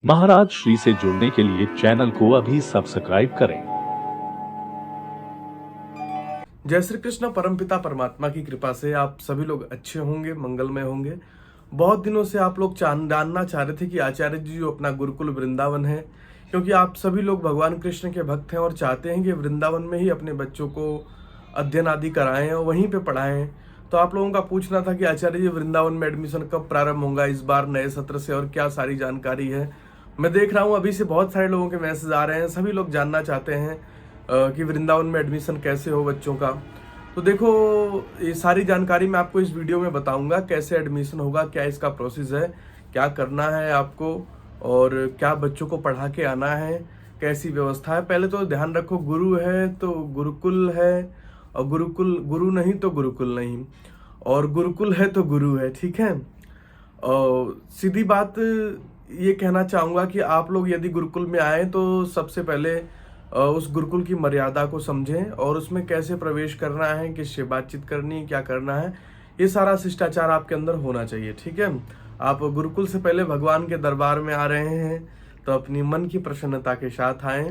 महाराज श्री से जुड़ने के लिए चैनल को अभी सब्सक्राइब करें। जय श्री कृष्ण। परमपिता परमात्मा की कृपा से आप सभी लोग अच्छे होंगे, मंगलमय होंगे। बहुत दिनों से आप लोग जानना चाह रहे थे कि आचार्य जी जो अपना गुरुकुल वृंदावन है, क्योंकि आप सभी लोग भगवान कृष्ण के भक्त हैं और चाहते हैं कि वृंदावन में ही अपने बच्चों को अध्ययन आदि कराएं और वहीं पे पढ़ाएं। तो आप लोगों का पूछना था कि आचार्य जी वृंदावन में एडमिशन कब प्रारंभ होगा इस बार नए सत्र से और क्या सारी जानकारी है। मैं देख रहा हूँ अभी से बहुत सारे लोगों के मैसेज आ रहे हैं, सभी लोग जानना चाहते हैं कि वृंदावन में एडमिशन कैसे हो बच्चों का। तो देखो, ये सारी जानकारी मैं आपको इस वीडियो में बताऊंगा, कैसे एडमिशन होगा, क्या इसका प्रोसेस है, क्या करना है आपको और क्या बच्चों को पढ़ा के आना है, कैसी व्यवस्था है। पहले तो ध्यान रखो, गुरु है तो गुरुकुल है और गुरु नहीं तो गुरुकुल नहीं, और गुरुकुल है तो गुरु है, ठीक है। और सीधी बात ये कहना चाहूँगा कि आप लोग यदि गुरुकुल में आए तो सबसे पहले उस गुरुकुल की मर्यादा को समझें और उसमें कैसे प्रवेश करना है, किससे बातचीत करनी है, क्या करना है, ये सारा शिष्टाचार आपके अंदर होना चाहिए, ठीक है। आप गुरुकुल से पहले भगवान के दरबार में आ रहे हैं तो अपनी मन की प्रसन्नता के साथ आएँ।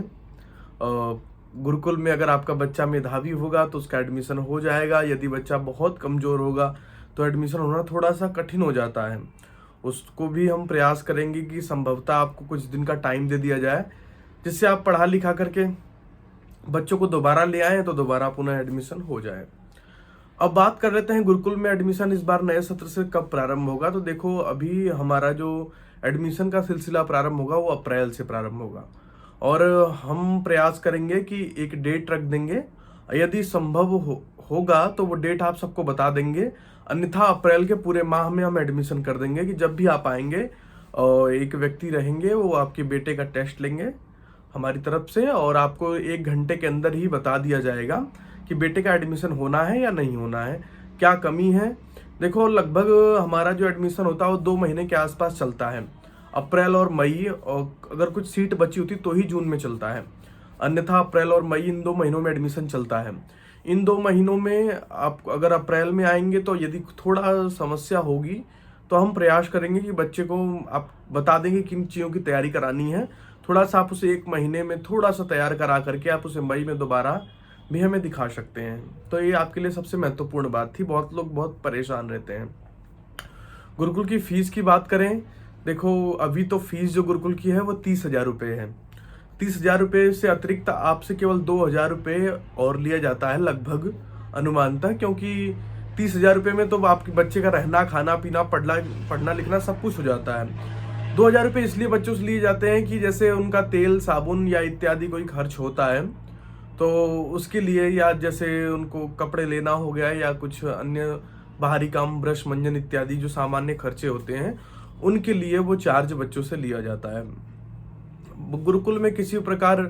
गुरुकुल में अगर आपका बच्चा मेधावी होगा तो उसका एडमिशन हो जाएगा। यदि बच्चा बहुत कमज़ोर होगा तो एडमिशन होना थोड़ा सा कठिन हो जाता है। उसको भी हम प्रयास करेंगे कि संभवतः आपको कुछ दिन का टाइम दे दिया जाए, जिससे आप पढ़ा लिखा करके बच्चों को दोबारा ले आएँ तो दोबारा पुनः एडमिशन हो जाए। अब बात कर लेते हैं गुरुकुल में एडमिशन इस बार नए सत्र से कब प्रारंभ होगा। तो देखो, अभी हमारा जो एडमिशन का सिलसिला प्रारंभ होगा वो अप्रैल से प्रारंभ होगा और हम प्रयास करेंगे कि एक डेट रख देंगे। यदि संभव होगा तो वो डेट आप सबको बता देंगे, अन्यथा अप्रैल के पूरे माह में हम एडमिशन कर देंगे कि जब भी आप आएंगे और एक व्यक्ति रहेंगे, वो आपके बेटे का टेस्ट लेंगे हमारी तरफ से और आपको 1 घंटे के अंदर ही बता दिया जाएगा कि बेटे का एडमिशन होना है या नहीं होना है, क्या कमी है। देखो, लगभग हमारा जो एडमिशन होता है वो 2 महीने के आसपास चलता है, अप्रैल और मई, और अगर कुछ सीट बची होती तो ही जून में चलता है, अन्यथा अप्रैल और मई इन 2 महीनों में एडमिशन चलता है। इन 2 महीनों में आप अगर अप्रैल में आएंगे तो यदि थोड़ा समस्या होगी तो हम प्रयास करेंगे कि बच्चे को आप बता देंगे किन चीज़ों की तैयारी करानी है। थोड़ा सा आप उसे 1 महीने में थोड़ा सा तैयार करा करके आप उसे मई में दोबारा भी हमें दिखा सकते हैं। तो ये आपके लिए सबसे महत्वपूर्ण बात थी। बहुत लोग बहुत परेशान रहते हैं। गुरुकुल की फीस की बात करें, देखो अभी तो फीस जो गुरुकुल की है वो 30,000 रुपये है। 30,000 रुपये से अतिरिक्त आपसे केवल 2,000 रुपये और लिया जाता है लगभग अनुमानतः, क्योंकि 30,000 रुपये में तो आपके बच्चे का रहना, खाना पीना, पढ़ना लिखना सब कुछ हो जाता है। 2,000 रुपये इसलिए बच्चों से लिए जाते हैं कि जैसे उनका तेल साबुन या इत्यादि कोई खर्च होता है तो उसके लिए, या जैसे उनको कपड़े लेना हो गया या कुछ अन्य बाहरी काम, ब्रश मंजन इत्यादि जो सामान्य खर्चे होते हैं, उनके लिए वो चार्ज बच्चों से लिया जाता है। गुरुकुल में किसी प्रकार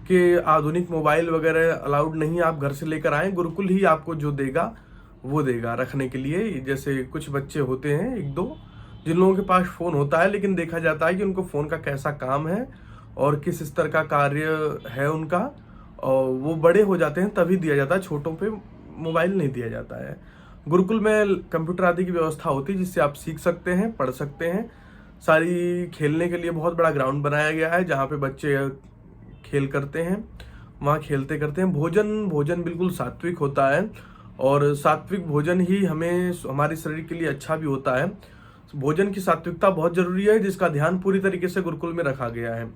के आधुनिक मोबाइल वगैरह अलाउड नहीं, आप घर से लेकर आएँ। गुरुकुल ही आपको जो देगा वो देगा रखने के लिए। जैसे कुछ बच्चे होते हैं 1-2 जिन लोगों के पास फ़ोन होता है, लेकिन देखा जाता है कि उनको फ़ोन का कैसा काम है और किस स्तर का कार्य है उनका, और वो बड़े हो जाते हैं तभी दिया जाता है, छोटों पे मोबाइल नहीं दिया जाता है। गुरुकुल में कंप्यूटर आदि की व्यवस्था होती है जिससे आप सीख सकते हैं, पढ़ सकते हैं। सारी खेलने के लिए बहुत बड़ा ग्राउंड बनाया गया है जहाँ पे बच्चे खेल करते हैं, वहाँ खेलते करते हैं। भोजन बिल्कुल सात्विक होता है और सात्विक भोजन ही हमारे शरीर के लिए अच्छा भी होता है। भोजन की सात्विकता बहुत जरूरी है, जिसका ध्यान पूरी तरीके से गुरुकुल में रखा गया है।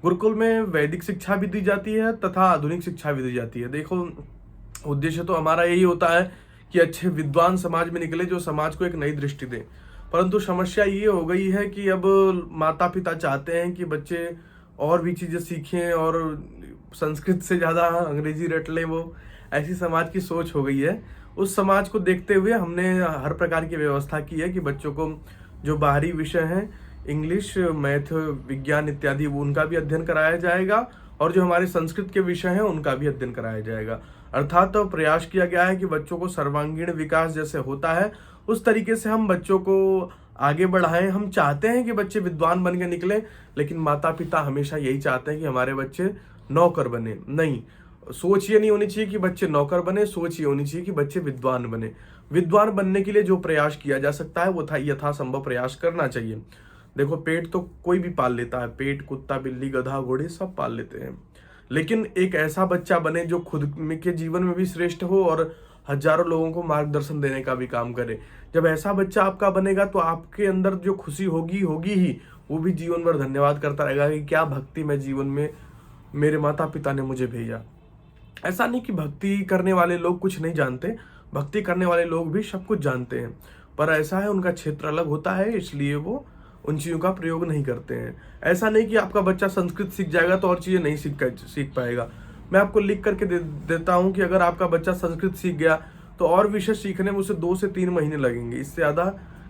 गुरुकुल में वैदिक शिक्षा भी दी जाती है तथा आधुनिक शिक्षा भी दी जाती है। देखो, उद्देश्य तो हमारा यही होता है कि अच्छे विद्वान समाज में निकले जो समाज को एक नई दृष्टि दें, परंतु समस्या ये हो गई है कि अब माता पिता चाहते हैं कि बच्चे और भी चीज़ें सीखें और संस्कृत से ज़्यादा अंग्रेजी रट लें। वो ऐसी समाज की सोच हो गई है। उस समाज को देखते हुए हमने हर प्रकार की व्यवस्था की है कि बच्चों को जो बाहरी विषय हैं, इंग्लिश, मैथ, विज्ञान इत्यादि, वो उनका भी अध्ययन कराया जाएगा और जो हमारे संस्कृत के विषय हैं उनका भी अध्ययन कराया जाएगा। अर्थात तो प्रयास किया गया है कि बच्चों को सर्वांगीण विकास जैसे होता है उस तरीके से हम बच्चों को आगे बढ़ाएं। हम चाहते हैं कि बच्चे विद्वान बन के निकले, लेकिन माता पिता हमेशा यही चाहते हैं कि हमारे बच्चे नौकर बने। नहीं, सोच ये नहीं होनी चाहिए कि बच्चे नौकर बने, सोच ये होनी चाहिए कि बच्चे विद्वान बने। विद्वान बनने के लिए जो प्रयास किया जा सकता है वो यथासंभव प्रयास करना चाहिए। देखो पेट तो कोई भी पाल लेता है, पेट, कुत्ता, बिल्ली, गधा, घोड़े सब पाल लेते हैं, लेकिन एक ऐसा बच्चा बने जो खुद के जीवन में भी श्रेष्ठ हो और हजारों लोगों को मार्गदर्शन देने का भी काम करे। जब ऐसा बच्चा आपका बनेगा तो आपके अंदर जो खुशी होगी होगी ही, वो भी जीवन भर धन्यवाद करता रहेगा कि क्या भक्ति में जीवन में मेरे माता पिता ने मुझे भेजा। ऐसा नहीं कि भक्ति करने वाले लोग कुछ नहीं जानते, भक्ति करने वाले लोग भी सब कुछ जानते हैं, पर ऐसा है उनका क्षेत्र अलग होता है, इसलिए वो उन चीज़ों का प्रयोग नहीं करते हैं। ऐसा नहीं कि आपका बच्चा संस्कृत सीख जाएगा तो और चीज़ें नहीं सीख पाएगा। मैं आपको लिख करके देता हूँ कि अगर आपका बच्चा संस्कृत सीख गया तो और विषय सीखने में उसे 2 से 3 महीने लगेंगे, इससे ज़्यादा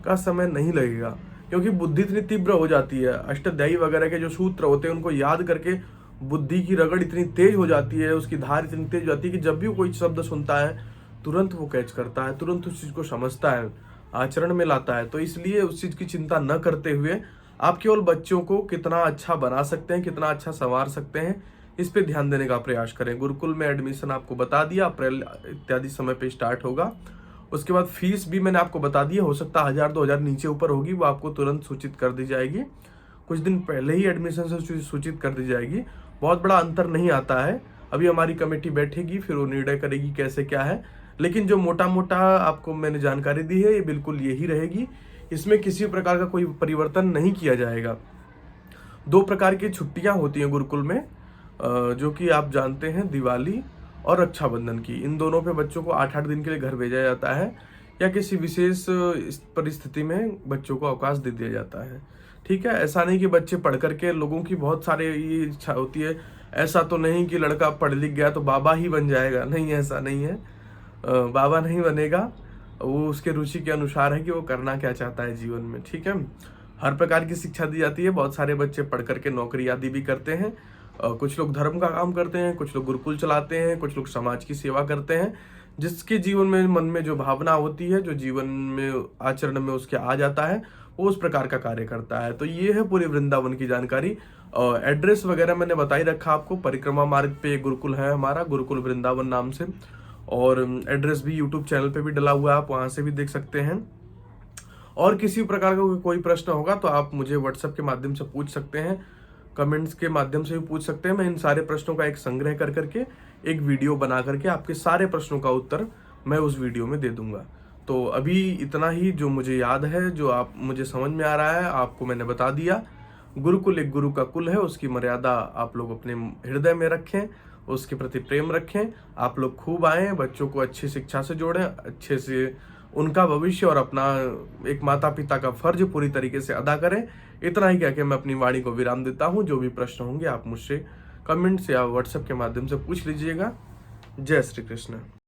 का समय नहीं लगेगा, क्योंकि बुद्धि इतनी तीव्र हो जाती है। अष्टाध्यायी वगैरह के जो सूत्र होते हैं उनको याद करके बुद्धि की रगड़ इतनी तेज हो जाती है, उसकी धार इतनी तेज हो जाती है कि जब भी वो कोई शब्द सुनता है तुरंत वो कैच करता है, तुरंत उस चीज़ को समझता है, आचरण में लाता है। तो इसलिए उस चीज़ की चिंता न करते हुए आप केवल बच्चों को कितना अच्छा बना सकते हैं, कितना अच्छा संवार सकते हैं, इस पे ध्यान देने का प्रयास करें। गुरुकुल में एडमिशन आपको बता दिया, अप्रैल इत्यादि समय पे स्टार्ट होगा। उसके बाद फीस भी मैंने आपको बता दी है, हो सकता है 1000-2000 नीचे ऊपर होगी, वो आपको तुरंत सूचित कर दी जाएगी, कुछ दिन पहले ही एडमिशन से सूचित कर दी जाएगी। बहुत बड़ा अंतर नहीं आता है, अभी हमारी कमेटी बैठेगी फिर वो निर्णय करेगी कैसे क्या है, लेकिन जो मोटा मोटा आपको मैंने जानकारी दी है ये बिल्कुल यही रहेगी, इसमें किसी प्रकार का कोई परिवर्तन नहीं किया जाएगा। 2 प्रकार की छुट्टियां होती हैं गुरुकुल में, जो कि आप जानते हैं, दिवाली और रक्षाबंधन की। इन दोनों पे बच्चों को 8-8 दिन के लिए घर भेजा जाता है, या किसी विशेष परिस्थिति में बच्चों को अवकाश दे दिया जाता है। ठीक है, ऐसा नहीं कि बच्चे पढ़ करके, लोगों की बहुत सारे ये इच्छा होती है, ऐसा तो नहीं कि लड़का पढ़ लिख गया तो बाबा ही बन जाएगा, नहीं ऐसा नहीं है, बाबा नहीं बनेगा, वो उसके रुचि के अनुसार है कि वो करना क्या चाहता है जीवन में। ठीक है, हर प्रकार की शिक्षा दी जाती है, बहुत सारे बच्चे पढ़ करके नौकरी आदि भी करते हैं, कुछ लोग धर्म का काम करते हैं, कुछ लोग गुरुकुल चलाते हैं, कुछ लोग समाज की सेवा करते हैं। जिसके जीवन में, मन में जो भावना होती है, जो जीवन में आचरण में उसके आ जाता है, वो उस प्रकार का कार्य करता है। तो ये है पूरे वृंदावन की जानकारी। एड्रेस वगैरह मैंने बता ही रखा आपको, परिक्रमा मार्ग पे गुरुकुल है हमारा, गुरुकुल वृंदावन नाम से, और एड्रेस भी यूट्यूब चैनल पे भी डला हुआ है, आप वहाँ से भी देख सकते हैं। और किसी प्रकार का कोई प्रश्न होगा तो आप मुझे व्हाट्सएप के माध्यम से पूछ सकते हैं, कमेंट्स के माध्यम से भी पूछ सकते हैं। मैं इन सारे प्रश्नों का एक संग्रह कर करके एक वीडियो बना करके आपके सारे प्रश्नों का उत्तर मैं उस वीडियो में दे दूंगा। तो अभी इतना ही जो मुझे याद है, जो आप मुझे समझ में आ रहा है, आपको मैंने बता दिया। गुरुकुल एक गुरु का कुल है, उसकी मर्यादा आप लोग अपने हृदय में रखें, उसके प्रति प्रेम रखें। आप लोग खूब आएँ, बच्चों को अच्छी शिक्षा से जोड़ें, अच्छे से उनका भविष्य और अपना एक माता पिता का फर्ज पूरी तरीके से अदा करें। इतना ही कह के मैं अपनी वाणी को विराम देता हूँ। जो भी प्रश्न होंगे आप मुझसे कमेंट्स या व्हाट्सएप के माध्यम से पूछ लीजिएगा। जय श्री कृष्ण।